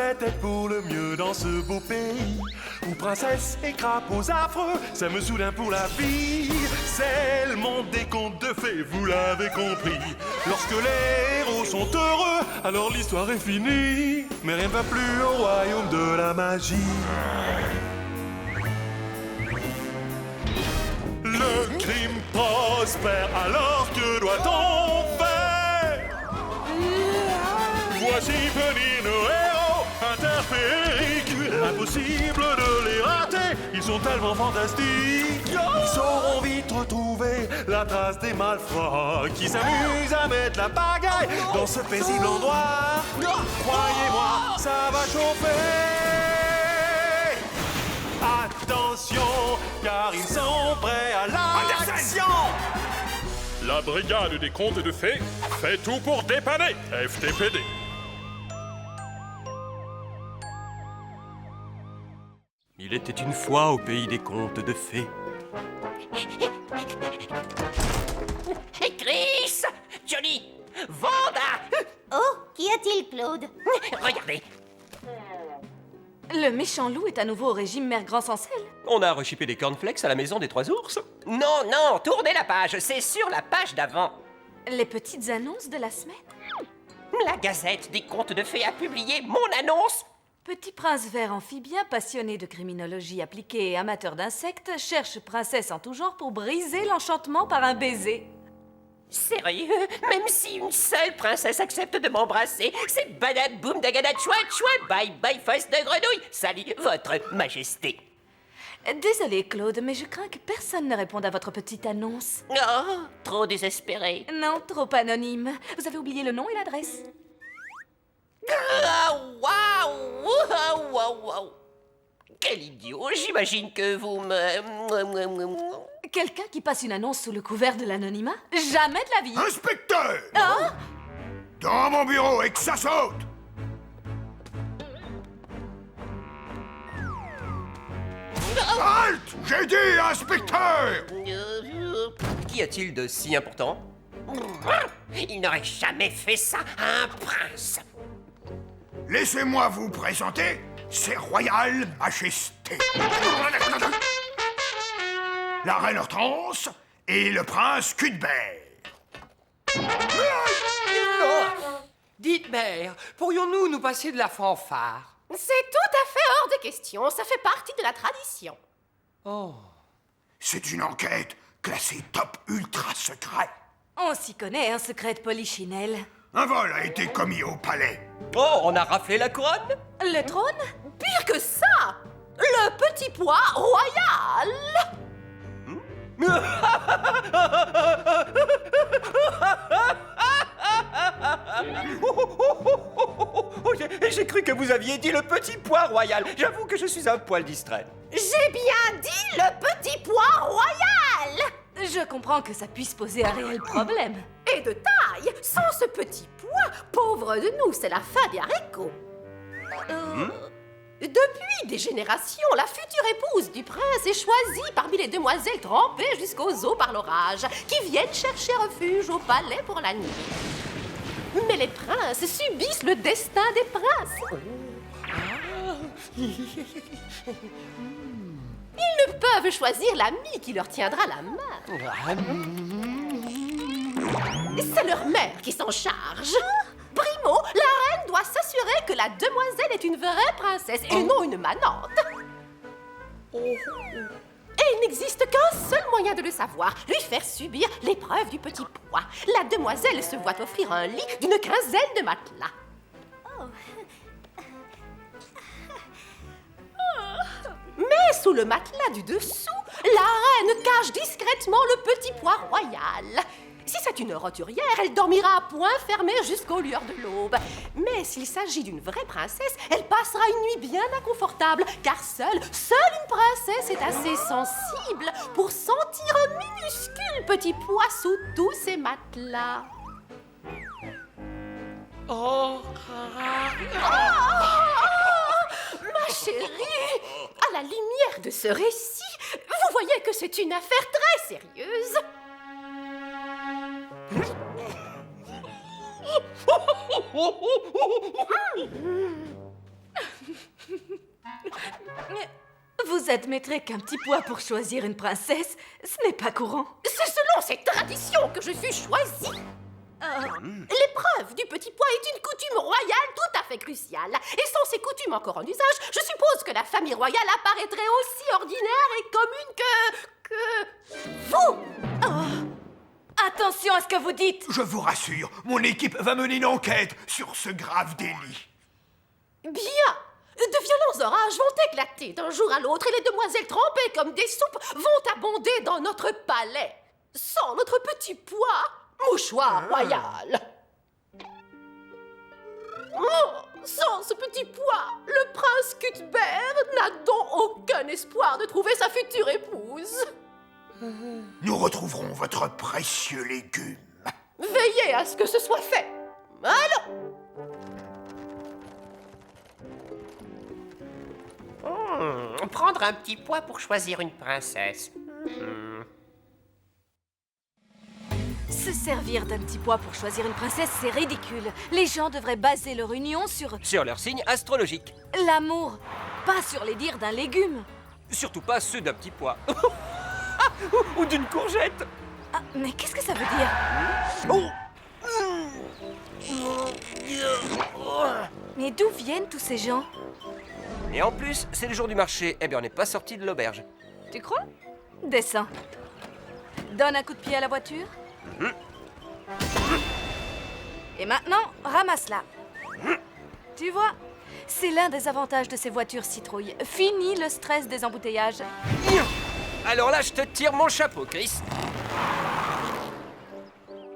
devrait être pour le mieux dans ce beau pays où princesse et crapauds affreux s'aiment soudain pour la vie. C'est le monde des contes de fées, vous l'avez compris. Lorsque les héros sont heureux, alors l'histoire est finie. Mais rien ne va plus au royaume de la magie. Le crime prospère, alors que doit-on faire? Voici venir nos héros interfériques. Impossible de les rater, ils sont tellement fantastiques. Ils sauront vite retrouver la trace des malfrats qui s'amusent à mettre la pagaille dans ce paisible endroit. Croyez-moi, ça va chauffer. Attention, car ils sont prêts à l'action. La brigade des contes de fées fait tout pour dépanner FTPD. Il était une fois au pays des contes de fées. Chris, Johnny, Vanda. Oh, qu'y a-t-il, Claude? Regardez. Le méchant loup est à nouveau au régime mère grand sans sel. On a rechippé des cornflakes à la maison des 3 ours. Non, tournez la page, c'est sur la page d'avant. Les petites annonces de la semaine. La Gazette des contes de fées a publié mon annonce. Petit prince vert amphibien, passionné de criminologie appliquée et amateur d'insectes, cherche princesse en tout genre pour briser l'enchantement par un baiser. Sérieux? Même si une seule princesse accepte de m'embrasser, c'est banane boum dagada chouette chouette, bye bye face de grenouille. Salut, votre majesté. Désolé, Claude, mais je crains que personne ne réponde à votre petite annonce. Oh, trop désespéré. Non, trop anonyme. Vous avez oublié le nom et l'adresse. Ah, waouh! Wow. Quel idiot! J'imagine que vous me... Quelqu'un qui passe une annonce sous le couvert de l'anonymat? Jamais de la vie. Inspecteur! Hein? Dans mon bureau et que ça saute! Halte! J'ai dit inspecteur! Qu'y a-t-il de si important? Il n'aurait jamais fait ça à un prince. Laissez-moi vous présenter, c'est Royal Majesté. La reine Hortense et le prince Cuthbert. Dites, mère, pourrions-nous nous passer de la fanfare? C'est tout à fait hors de question, ça fait partie de la tradition. Oh. C'est une enquête classée top ultra secret. On s'y connaît, un secret de polichinelle. Un vol a été commis au palais. Oh, on a raflé la couronne? Le trône? Pire que ça, le petit pois royal. J'ai cru que vous aviez dit le petit pois royal. J'avoue que je suis un poil distrait. J'ai bien dit le petit pois royal. Je comprends que ça puisse poser un réel problème. Et de taille, sans ce petit pois, pauvre de nous, c'est la fin des haricots. Depuis des générations, la future épouse du prince est choisie parmi les demoiselles trempées jusqu'aux os par l'orage, qui viennent chercher refuge au palais pour la nuit. Mais les princes subissent le destin des princes. Ils ne peuvent choisir l'ami qui leur tiendra la main. C'est leur mère qui s'en charge. Primo, la reine doit s'assurer que la demoiselle est une vraie princesse et non une manante. Et il n'existe qu'un seul moyen de le savoir, lui faire subir l'épreuve du petit pois. La demoiselle se voit offrir un lit d'une quinzaine de matelas. Mais sous le matelas du dessous, la reine cache discrètement le petit pois royal. Si c'est une roturière, elle dormira à point fermé jusqu'aux lueurs de l'aube. Mais s'il s'agit d'une vraie princesse, elle passera une nuit bien inconfortable, car seule une princesse est assez sensible pour sentir un minuscule petit pois sous tous ses matelas. Ma chérie, à la lumière de ce récit, vous voyez que c'est une affaire très sérieuse. Vous admettrez qu'un petit pois pour choisir une princesse, ce n'est pas courant. C'est selon cette tradition que je suis choisie. L'épreuve du petit pois est une coutume royale tout à fait cruciale. Et sans ces coutumes encore en usage, je suppose que la famille royale apparaîtrait aussi ordinaire et commune que vous. Attention à ce que vous dites. Je vous rassure, mon équipe va mener une enquête sur ce grave délit. Bien. De violents orages vont éclater d'un jour à l'autre et les demoiselles trempées comme des soupes vont abonder dans notre palais. Sans notre petit pois, mouchoir royal. Oh, sans ce petit pois, le prince Cuthbert n'a donc aucun espoir de trouver sa future épouse. Nous retrouverons votre précieux légume. Veillez à ce que ce soit fait. Allons. Prendre un petit pois pour choisir une princesse. Se servir d'un petit pois pour choisir une princesse, c'est ridicule. Les gens devraient baser leur union sur Sur leur signe astrologique. l'amour, pas sur les dires d'un légume. Surtout pas ceux d'un petit pois. Ou d'une courgette. Ah, mais qu'est-ce que ça veut dire? Mais d'où viennent tous ces gens? Et en plus, c'est le jour du marché. Eh bien, on n'est pas sorti de l'auberge. Tu crois? Descends. Donne un coup de pied à la voiture. Et maintenant, ramasse-la. Tu vois, c'est l'un des avantages de ces voitures citrouilles. Fini le stress des embouteillages. Alors là, je te tire mon chapeau, Chris.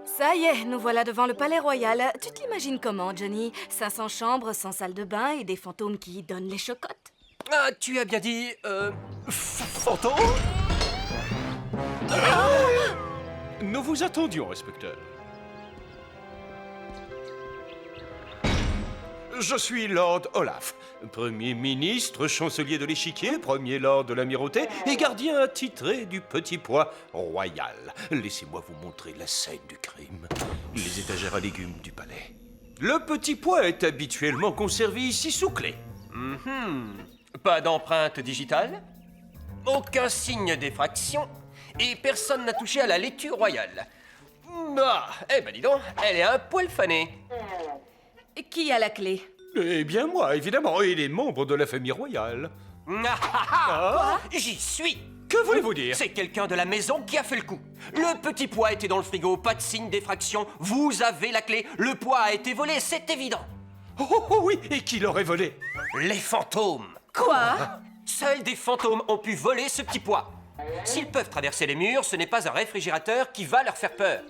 Ça y est, nous voilà devant le palais royal. Tu t'imagines comment, Johnny? 500 chambres sans salle de bain et des fantômes qui y donnent les chocottes. Ah, tu as bien dit... fantôme. Nous vous attendions, inspecteur. Je suis Lord Olaf, Premier ministre, chancelier de l'échiquier, premier lord de l'amirauté et gardien attitré du petit pois royal. Laissez-moi vous montrer la scène du crime. Les étagères à légumes du palais. Le petit pois est habituellement conservé ici sous clé. Pas d'empreinte digitale, aucun signe d'effraction, et personne n'a touché à la laitue royale. Ah, eh ben dis donc, elle est un poil fanée. Qui a la clé? Eh bien moi, évidemment, et les membres de la famille royale. J'y suis. Que voulez-vous dire? C'est quelqu'un de la maison qui a fait le coup. Le petit pois était dans le frigo, pas de signe d'effraction. Vous avez la clé, le pois a été volé, c'est évident. Oh oui, et qui l'aurait volé? Les fantômes. Quoi? Seuls des fantômes ont pu voler ce petit pois. S'ils peuvent traverser les murs, ce n'est pas un réfrigérateur qui va leur faire peur.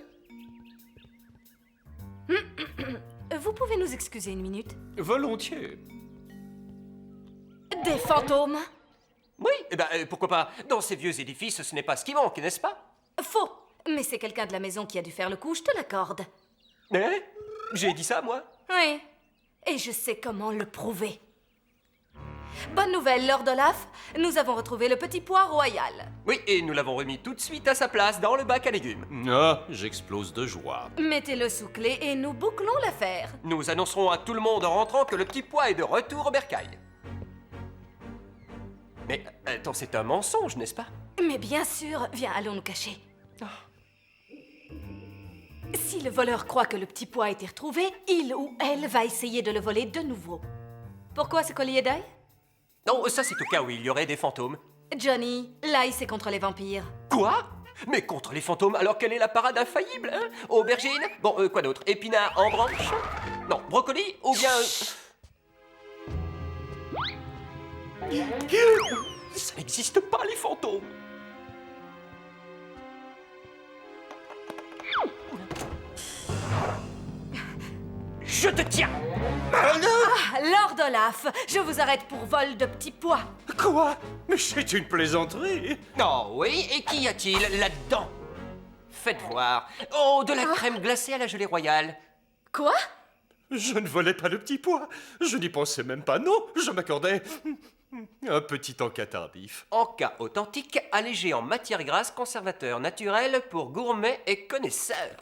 Vous pouvez nous excuser une minute? Volontiers. Des fantômes? Oui, eh ben pourquoi pas. Dans ces vieux édifices, ce n'est pas ce qui manque, n'est-ce pas? Faux. Mais c'est quelqu'un de la maison qui a dû faire le coup, je te l'accorde. Eh? J'ai dit ça, moi? Oui. Et je sais comment le prouver. Bonne nouvelle, Lord Olaf. Nous avons retrouvé le petit pois royal. Oui, et nous l'avons remis tout de suite à sa place dans le bac à légumes. Ah, j'explose de joie. Mettez-le sous clé et nous bouclons l'affaire. Nous annoncerons à tout le monde en rentrant que le petit pois est de retour au bercail. Mais attends, c'est un mensonge, n'est-ce pas? Mais bien sûr, viens, allons nous cacher. Si le voleur croit que le petit pois a été retrouvé, il ou elle va essayer de le voler de nouveau. Pourquoi ce collier d'ail? Non, ça c'est au cas où il y aurait des fantômes. Johnny, l'ail c'est contre les vampires. Quoi? Mais contre les fantômes, alors quelle est la parade infaillible, hein? Aubergine? Bon, quoi d'autre? Épinards en branche? Non, brocoli? Ou bien... Ça n'existe pas, les fantômes! Je te tiens! Ah, Lord Olaf, je vous arrête pour vol de petits pois. Quoi? Mais c'est une plaisanterie. Oh oui, et qu'y a-t-il là-dedans? Faites voir. Oh, de la crème glacée à la gelée royale. Quoi? Je ne volais pas le petit pois. Je n'y pensais même pas, non. Je m'accordais un petit encas tardif. Encas authentique, allégé en matière grasse, conservateur naturel pour gourmets et connaisseurs.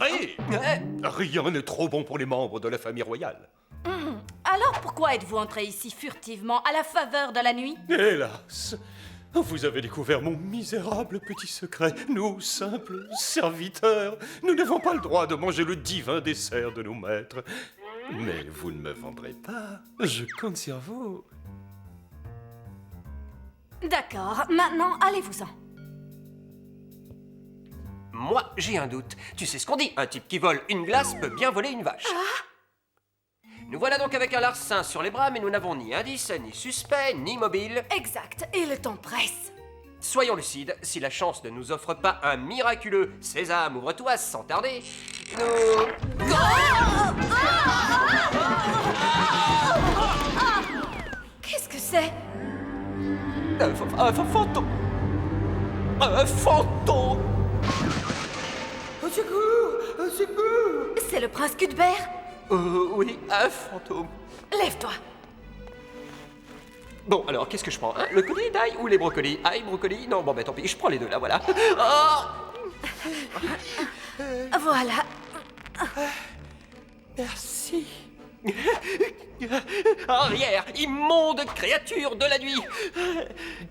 Hey, Ouais. rien n'est trop bon pour les membres de la famille royale. pourquoi êtes-vous entré ici furtivement à la faveur de la nuit? Hélas, vous avez découvert mon misérable petit secret. Nous, simples serviteurs, nous n'avons pas le droit de manger le divin dessert de nos maîtres. Mais vous ne me vendrez pas. Je compte sur vous. D'accord, maintenant allez-vous-en. Moi, j'ai un doute. Tu sais ce qu'on dit, un type qui vole une glace peut bien voler une vache. Nous voilà donc avec un larcin sur les bras, mais nous n'avons ni indice, ni suspect, ni mobile. Exact, et le temps presse. Soyons lucides, si la chance ne nous offre pas un miraculeux « Sésame, ouvre-toi » sans tarder, nous... Qu'est-ce que c'est? Un fantôme. Un fantôme. Au secours! Au secours! C'est le prince Cuthbert? Oui, un fantôme. Lève-toi. Bon, alors, qu'est-ce que je prends, hein? Le colis d'ail ou les brocolis? Ail, brocoli? Non, bon, ben tant pis, je prends les deux, là, voilà. Oh! Voilà. Merci. Arrière, immonde créature de la nuit!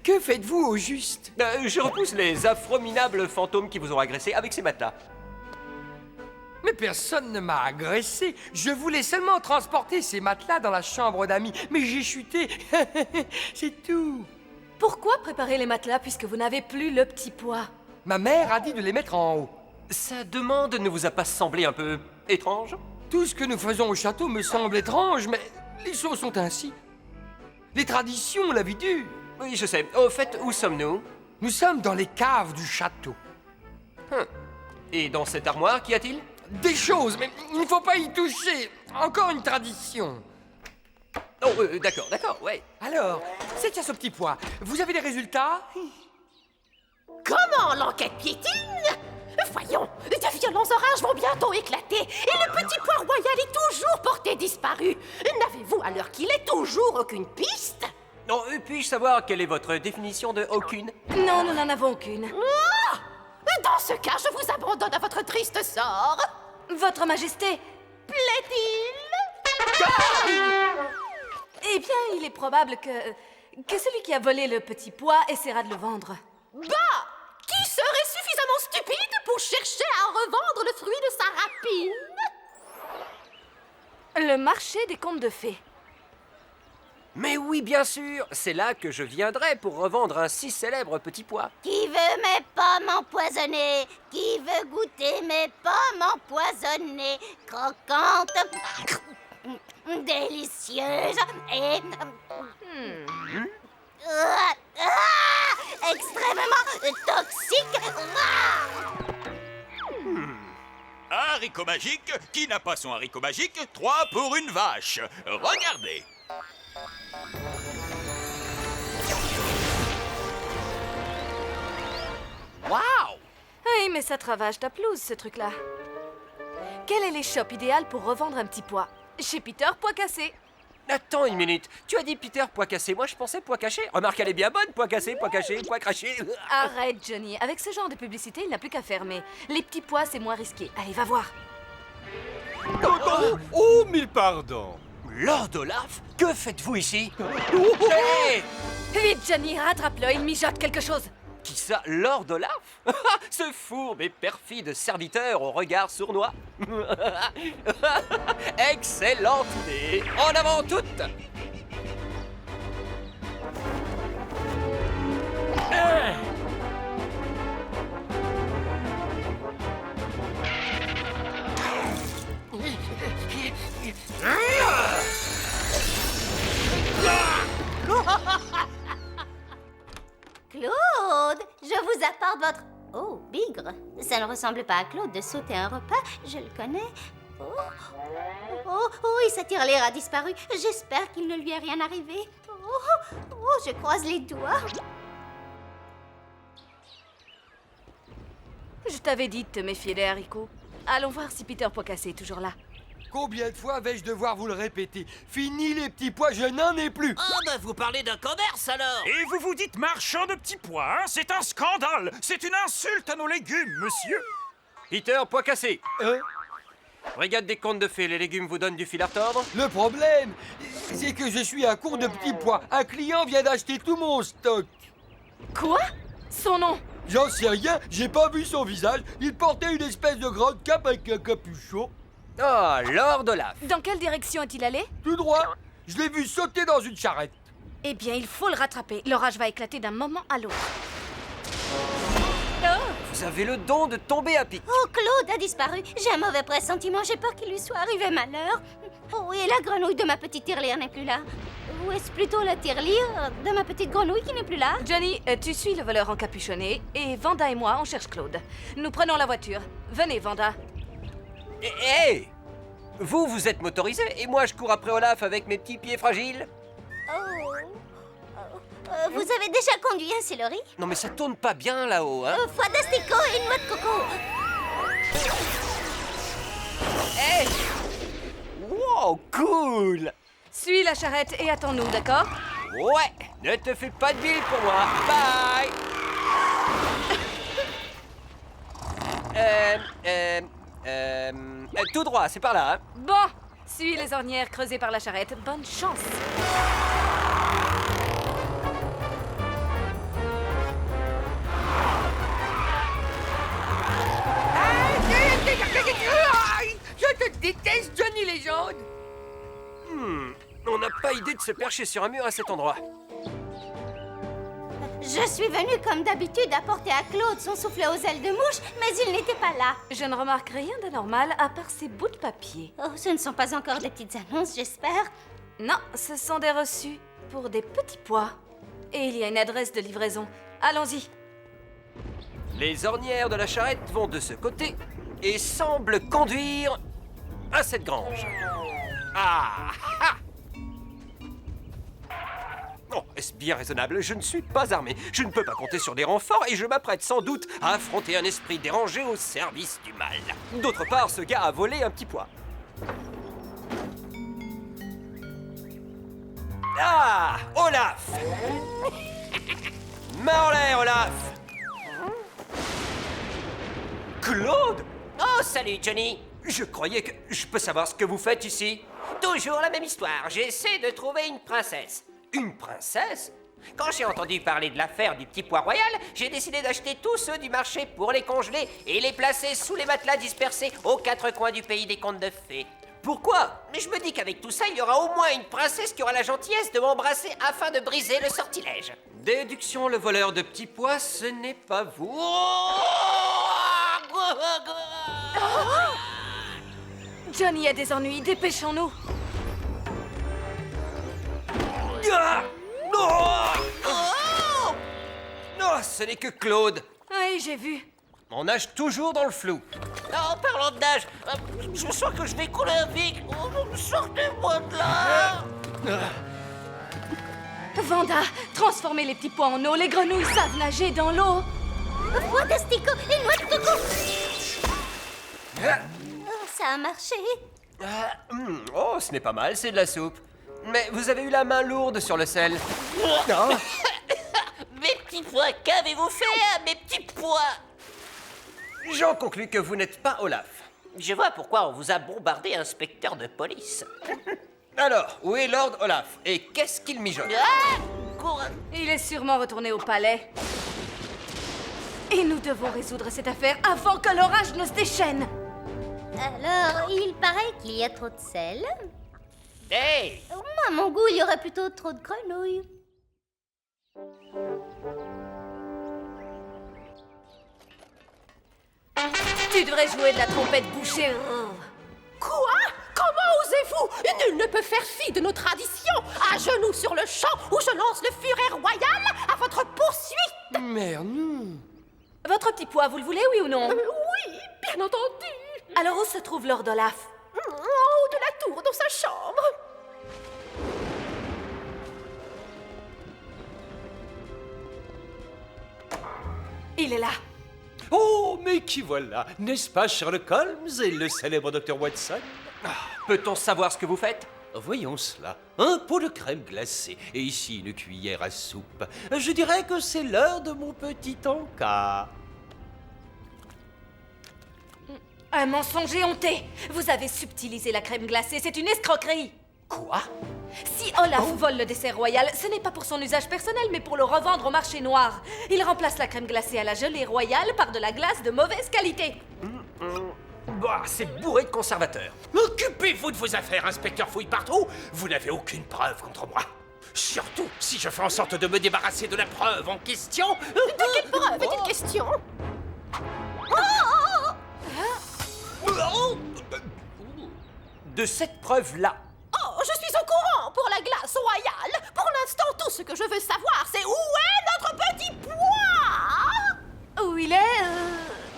Que faites-vous au juste? Je repousse les affrominables fantômes qui vous ont agressé avec ces matelas. Mais personne ne m'a agressé. Je voulais seulement transporter ces matelas dans la chambre d'amis, mais j'ai chuté. C'est tout. Pourquoi préparer les matelas puisque vous n'avez plus le petit pois? Ma mère a dit de les mettre en haut. Sa demande ne vous a pas semblé un peu étrange? Tout ce que nous faisons au château me semble étrange, mais les choses sont ainsi. Les traditions, la vie dure. Oui, je sais. Au fait, où sommes-nous? Nous sommes dans les caves du château. Et dans cette armoire, qu'y a-t-il? Des choses, mais il ne faut pas y toucher. Encore une tradition. Oh, d'accord, ouais. Alors, c'est à ce petit pois. Vous avez des résultats? Comment l'enquête piétine? Voyons, de violents orages vont bientôt éclater et le petit pois royal est toujours porté disparu. N'avez-vous, à l'heure qu'il est, toujours aucune piste? Non, puis-je savoir quelle est votre définition de aucune? Non, nous n'en avons aucune. Ah! Dans ce cas, je vous abandonne à votre triste sort. Votre Majesté? Plaît-il? Eh bien, il est probable que celui qui a volé le petit pois essaiera de le vendre. Bah! Qui serait suffisamment stupide pour chercher à revendre le fruit de sa rapine? Le marché des contes de fées. Mais oui, bien sûr, c'est là que je viendrai pour revendre un si célèbre petit pois. Qui veut mes pommes empoisonnées? Qui veut goûter mes pommes empoisonnées? Croquantes, délicieuses et... extrêmement toxiques. Haricot magique, qui n'a pas son haricot magique? 3 pour une vache. Regardez. Waouh! Oui, mais ça travage ta pelouse, ce truc-là. Quelle est l'échoppe idéale pour revendre un petit pois? Chez Peter Pois Cassé. Attends une minute, tu as dit Peter Pois Cassé, moi je pensais Pois Caché. Remarque, elle est bien bonne, Pois Cassé, Pois Caché, Pois Craché. Arrête, Johnny. Avec ce genre de publicité, il n'a plus qu'à fermer. Les petits pois, c'est moins risqué. Allez, va voir. Oh, mille pardons. Lord Olaf, que faites-vous ici? Hey! Vite, Johnny, rattrape-le, il mijote quelque chose. Qui ça, Lord Olaf? Ce fourbe et perfide serviteur au regard sournois. Excellente idée. En avant toutes. Claude, je vous apporte votre... Oh, bigre. Ça ne ressemble pas à Claude de sauter un repas, je le connais. Oh, il s'attire l'air a disparu. J'espère qu'il ne lui est rien arrivé. Je croise les doigts. Je t'avais dit de te méfier des haricots. Allons voir si Peter Pois Cassé est toujours là. Combien de fois vais-je devoir vous le répéter? Fini les petits pois, je n'en ai plus. Oh, bah vous parlez d'un commerce alors! Et vous vous dites marchand de petits pois, hein? C'est un scandale. C'est une insulte à nos légumes, monsieur. Peter Pois Cassé. Brigade des contes de fées, les légumes vous donnent du fil à retordre? Le problème, c'est que je suis à court de petits pois. Un client vient d'acheter tout mon stock. Quoi? Son nom? J'en sais rien, j'ai pas vu son visage. Il portait une espèce de grande cape avec un capuchon. Ah, Lord Olaf. Dans quelle direction est-il allé? Tout droit. Je l'ai vu sauter dans une charrette. Eh bien, il faut le rattraper. L'orage va éclater d'un moment à l'autre. Vous avez le don de tomber à pic. Oh, Claude a disparu. J'ai un mauvais pressentiment. J'ai peur qu'il lui soit arrivé malheur. Oh, et la grenouille de ma petite tirelire n'est plus là. Ou est-ce plutôt la tirelire de ma petite grenouille qui n'est plus là? Johnny, tu suis le voleur encapuchonné et Vanda et moi, on cherche Claude. Nous prenons la voiture. Venez, Vanda. Hé vous êtes motorisé et moi je cours après Olaf avec mes petits pieds fragiles. Vous avez déjà conduit un céleri? Non mais ça tourne pas bien là-haut, hein. Fantastico et une noix de coco. Hé Wow, cool. Suis la charrette et attends-nous, d'accord? Ouais, ne te fais pas de bile pour moi. Bye. Tout droit, c'est par là, hein. Bon, suis les ornières creusées par la charrette. Bonne chance. Je te déteste, Johnny Légende. On n'a pas idée de se percher sur un mur à cet endroit. Je suis venue comme d'habitude apporter à Claude son soufflet aux ailes de mouche, mais il n'était pas là. Je ne remarque rien d'anormal à part ces bouts de papier. Oh, ce ne sont pas encore des petites annonces, j'espère. Non, ce sont des reçus pour des petits pois. Et il y a une adresse de livraison. Allons-y. Les ornières de la charrette vont de ce côté et semblent conduire à cette grange. Ah ah. Oh, est-ce bien raisonnable? Je ne suis pas armé. Je ne peux pas compter sur des renforts et je m'apprête sans doute à affronter un esprit dérangé au service du mal. D'autre part, ce gars a volé un petit pois. Ah, Olaf! Main en l'air, Olaf! Claude! Oh, salut, Johnny. Je croyais que... Je peux savoir ce que vous faites ici? Toujours la même histoire. J'essaie de trouver une princesse. Une princesse? Quand j'ai entendu parler de l'affaire du petit pois royal, j'ai décidé d'acheter tous ceux du marché pour les congeler et les placer sous les matelas dispersés aux quatre coins du pays des contes de fées. Pourquoi? Mais je me dis qu'avec tout ça, il y aura au moins une princesse qui aura la gentillesse de m'embrasser afin de briser le sortilège. Déduction, le voleur de petits pois, ce n'est pas vous. Johnny a des ennuis, dépêchons-nous. Ah! Non, ce n'est que Claude. Oui, j'ai vu. On nage toujours dans le flou. En parlant de nage, je sens que je vais couler un pic. Sortez-moi de là. Vanda, transformez les petits pois en eau. Les grenouilles savent nager dans l'eau. Fantastico et noix de coco. Oh, ça a marché. Oh, ce n'est pas mal, c'est de la soupe. Mais vous avez eu la main lourde sur le sel. Non. Mes petits pois, qu'avez-vous fait à mes petits pois? J'en conclus que vous n'êtes pas Olaf. Je vois pourquoi on vous a bombardé, inspecteur de police. Alors, où est Lord Olaf? Et qu'est-ce qu'il mijote? Ah! Cours. Il est sûrement retourné au palais. Et nous devons résoudre cette affaire avant que l'orage ne se déchaîne. Alors, il paraît qu'il y a trop de sel. Hey! Moi, à mon goût, il y aurait plutôt trop de grenouilles. Tu devrais jouer de la trompette bouchée. Quoi? Comment osez-vous? Nul ne peut faire fi de nos traditions. À genoux sur le champ ou je lance le furet royal à votre poursuite. Merde, non. Votre petit pois, vous le voulez, oui ou non? Oui, bien entendu. Alors où se trouve Lord Olaf? En haut de la tour, dans sa chambre. Il est là. Oh, mais qui voilà? N'est-ce pas Sherlock Holmes et le célèbre docteur Watson? Peut-on savoir ce que vous faites? Voyons cela. Un pot de crème glacée et ici une cuillère à soupe. Je dirais que c'est l'heure de mon petit encas. Un mensonge éhonté. Vous avez subtilisé la crème glacée, c'est une escroquerie. Quoi? Si Olaf vole le dessert royal, ce n'est pas pour son usage personnel, mais pour le revendre au marché noir. Il remplace la crème glacée à la gelée royale par de la glace de mauvaise qualité. Bah, c'est bourré de conservateurs. Occupez-vous de vos affaires, inspecteur Fouille-Partout. Vous n'avez aucune preuve contre moi. Surtout si je fais en sorte de me débarrasser de la preuve en question. De quelle preuve est-il question? De cette preuve-là. Oh, je suis au courant pour la glace royale. Pour l'instant, tout ce que je veux savoir, c'est où est notre petit pois? Où il est,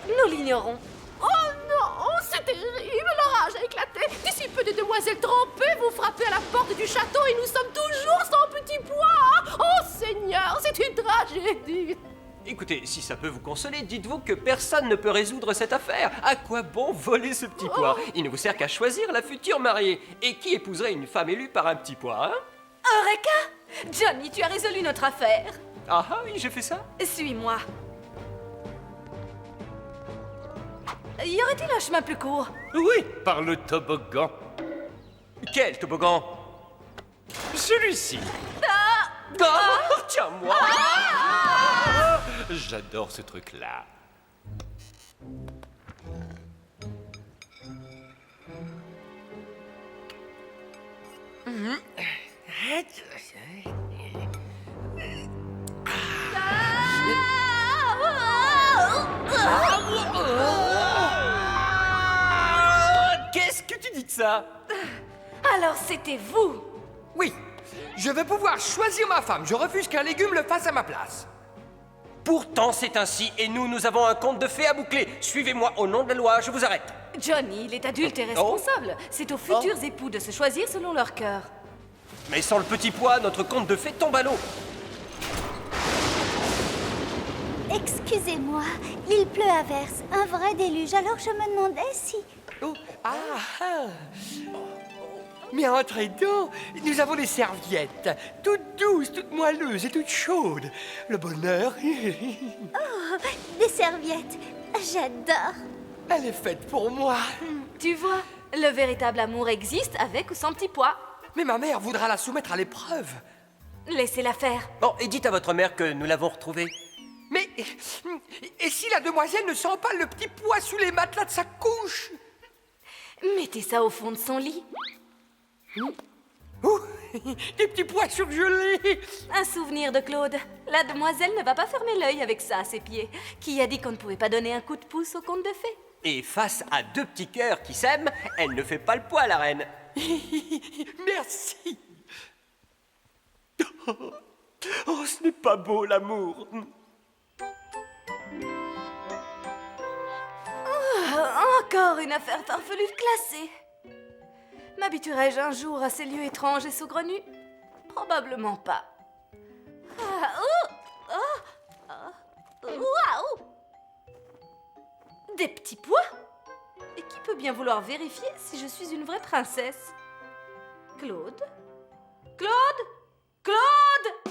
nous l'ignorons. Oh non, c'est terrible, l'orage a éclaté. D'ici peu, des demoiselles trempées vont frapper à la porte du château et nous sommes toujours sans petit pois. Oh Seigneur, c'est une tragédie. Écoutez, si ça peut vous consoler, dites-vous que personne ne peut résoudre cette affaire. À quoi bon voler ce petit pois? Il ne vous sert qu'à choisir la future mariée. Et qui épouserait une femme élue par un petit pois, hein? Eureka! Johnny, tu as résolu notre affaire. Ah oui, j'ai fait ça? Suis-moi. Y aurait-il un chemin plus court? Oui, par le toboggan. Quel toboggan? Celui-ci. Tiens-moi! J'adore ce truc-là. Qu'est-ce que tu dis de ça? Alors c'était vous? Oui, je veux pouvoir choisir ma femme. Je refuse qu'un légume le fasse à ma place. Pourtant, c'est ainsi, et nous avons un conte de fées à boucler. Suivez-moi au nom de la loi, je vous arrête. Johnny, il est adulte et responsable. C'est aux futurs époux de se choisir selon leur cœur. Mais sans le petit pois, notre conte de fées tombe à l'eau. Excusez-moi, il pleut à verse, un vrai déluge, alors je me demandais si... Mais entrez donc, nous avons des serviettes, toutes douces, toutes moelleuses et toutes chaudes. Le bonheur, Oh, des serviettes, j'adore. elle est faite pour moi. Tu vois, le véritable amour existe avec ou sans petit pois. Mais ma mère voudra la soumettre à l'épreuve. Laissez-la faire. Bon, et dites à votre mère que nous l'avons retrouvée. Mais, et si la demoiselle ne sent pas le petit pois sous les matelas de sa couche? Mettez ça au fond de son lit. Ouh, des petits pois surgelés. Un souvenir de Claude. La demoiselle ne va pas fermer l'œil avec ça à ses pieds. Qui a dit qu'on ne pouvait pas donner un coup de pouce au conte de fées? Et face à deux petits cœurs qui s'aiment, elle ne fait pas le poids, la reine. Merci. Oh, ce n'est pas beau, l'amour. Encore une affaire farfelue classée. M'habituerai-je un jour à ces lieux étranges et saugrenus? Probablement pas. Waouh! Des petits pois? Et qui peut bien vouloir vérifier si je suis une vraie princesse? Claude? Claude? Claude?